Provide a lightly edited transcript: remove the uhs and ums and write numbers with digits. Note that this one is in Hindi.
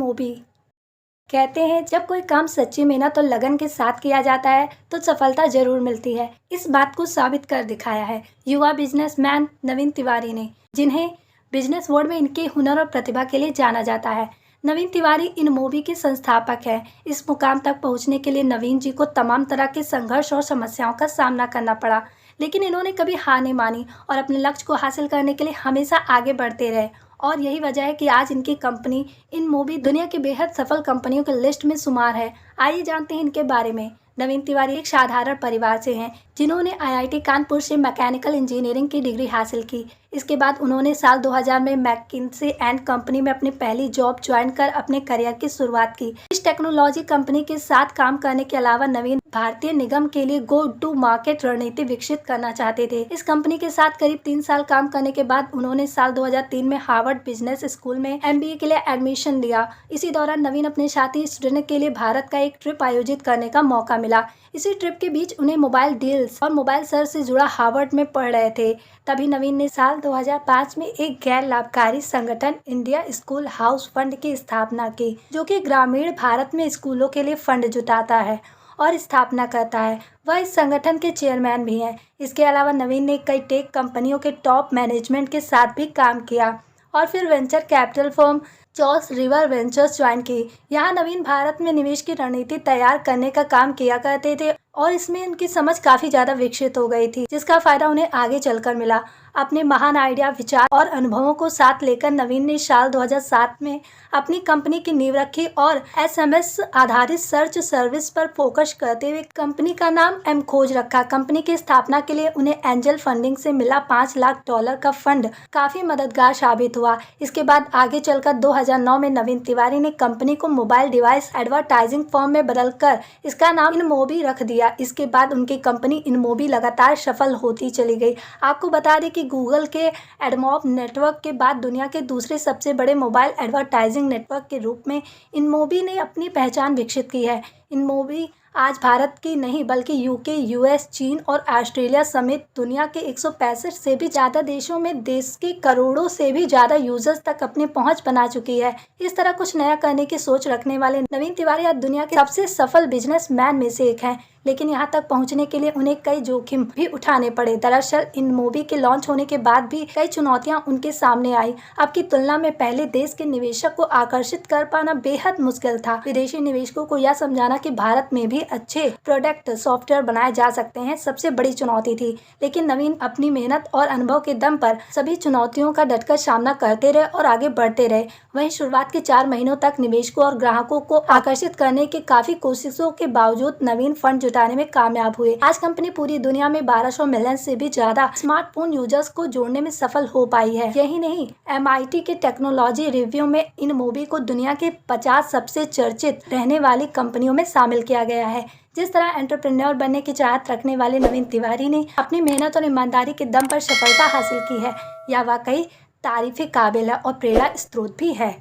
मोबी। कहते हैं जब कोई काम सच्ची मेहनत और लगन के साथ किया जाता है तो सफलता जरूर मिलती है। इस बात को साबित कर दिखाया है युवा बिजनेसमैन नवीन तिवारी ने, जिन्हें बिजनेस वर्ल्ड में इनके हुनर और प्रतिभा के लिए जाना जाता है। नवीन तिवारी इनमोबी के संस्थापक हैं। इस मुकाम तक पहुंचने के लिए नवीन जी को तमाम तरह के संघर्ष और समस्याओं का सामना करना पड़ा, लेकिन इन्होंने कभी हार नहीं मानी और अपने लक्ष्य को हासिल करने के लिए हमेशा आगे बढ़ते रहे। और यही वजह है कि आज इनकी कंपनी इनमोबी दुनिया की बेहद सफल कंपनियों की लिस्ट में शुमार है। आइए जानते हैं इनके बारे में। नवीन तिवारी एक साधारण परिवार से हैं, जिन्होंने आईआईटी कानपुर से मैकेनिकल इंजीनियरिंग की डिग्री हासिल की। इसके बाद उन्होंने साल 2000 में मैकिन्से एंड कंपनी में अपनी पहली जॉब ज्वाइन कर अपने करियर की शुरुआत की। इस टेक्नोलॉजी कंपनी के साथ काम करने के अलावा नवीन भारतीय निगम के लिए गो टू मार्केट रणनीति विकसित करना चाहते थे। इस कंपनी के साथ करीब 3 साल काम करने के बाद उन्होंने साल 2003 में हार्वर्ड बिजनेस स्कूल में एमबीए के लिए एडमिशन लिया। इसी दौरान नवीन अपने साथी स्टूडेंट के लिए भारत का एक ट्रिप आयोजित करने का मौका मिला। इसी ट्रिप के बीच उन्हें मोबाइल डील्स और मोबाइल सर्च से जुड़ा हार्वर्ड में पढ़ रहे थे। तभी नवीन ने साल 2005 में एक गैर लाभकारी संगठन इंडिया स्कूल हाउस फंड की स्थापना की, जो कि ग्रामीण भारत में स्कूलों के लिए फंड जुटाता है और स्थापना करता है। वह इस संगठन के चेयरमैन भी हैं। इसके अलावा नवीन ने कई टेक कंपनियों के टॉप मैनेजमेंट के साथ भी काम किया और फिर वेंचर कैपिटल फर्म चॉस रिवर वेंचर्स ज्वाइन की। यहाँ नवीन भारत में निवेश की रणनीति तैयार करने का काम किया करते थे और इसमें उनकी समझ काफ़ी ज़्यादा विकसित हो गई थी, जिसका फायदा उन्हें आगे चलकर मिला। अपने महान आइडिया, विचार और अनुभवों को साथ लेकर नवीन ने साल 2007 में अपनी कंपनी की नींव रखी और एसएमएस आधारित सर्च सर्विस पर फोकस करते हुए कंपनी का नाम एम खोज रखा। कंपनी की स्थापना के लिए उन्हें एंजल फंडिंग से मिला $5 लाख का फंड काफ़ी मददगार साबित हुआ। इसके बाद आगे चलकर 2009 में नवीन तिवारी ने कंपनी को मोबाइल डिवाइस एडवर्टाइजिंग फर्म में बदलकर इसका नाम इनमोबी रख दिया। इसके बाद उनकी कंपनी इनमोबी लगातार सफल होती चली गई। आपको बता दें कि गूगल के एडमॉब नेटवर्क के बाद दुनिया के दूसरे सबसे बड़े मोबाइल एडवर्टाइजिंग नेटवर्क के रूप में इनमोबी ने अपनी पहचान विकसित की है। इनमोबी आज भारत की नहीं बल्कि यूके, यूएस, चीन और ऑस्ट्रेलिया समेत दुनिया के 165 से भी ज़्यादा देशों में देश के करोड़ों से भी ज़्यादा यूजर्स तक अपनी पहुंच बना चुकी है। इस तरह कुछ नया करने की सोच रखने वाले नवीन तिवारी आज दुनिया के सबसे सफल बिजनेसमैन में से एक हैं, लेकिन यहाँ तक पहुँचने के लिए उन्हें कई जोखिम भी उठाने पड़े। दरअसल इनमोबी के लॉन्च होने के बाद भी कई चुनौतियाँ उनके सामने आई। अब की तुलना में पहले देश के निवेशक को आकर्षित कर पाना बेहद मुश्किल था। विदेशी निवेशकों को यह समझाना कि भारत में भी अच्छे प्रोडक्ट सॉफ्टवेयर बनाए जा सकते हैं सबसे बड़ी चुनौती थी, लेकिन नवीन अपनी मेहनत और अनुभव के दम पर सभी चुनौतियों का डटकर सामना करते रहे और आगे बढ़ते रहे। वहीं शुरुआत के 4 महीनों तक निवेशकों और ग्राहकों को आकर्षित करने की काफी कोशिशों के बावजूद नवीन फंड जुटाने में कामयाब हुए। आज कंपनी पूरी दुनिया में 1200 मिलियन से भी ज्यादा स्मार्टफोन यूजर्स को जोड़ने में सफल हो पाई है। यही नहीं, MIT के टेक्नोलॉजी रिव्यू में इनमोबी को दुनिया के 50 सबसे चर्चित रहने वाली कंपनियों में शामिल किया गया है। जिस तरह एंटरप्रेन्योर बनने की चाहत रखने वाले नवीन तिवारी ने अपनी मेहनत और ईमानदारी के दम पर सफलता हासिल की है, यह वाकई तारीफ काबिल है और प्रेरणा स्रोत भी है।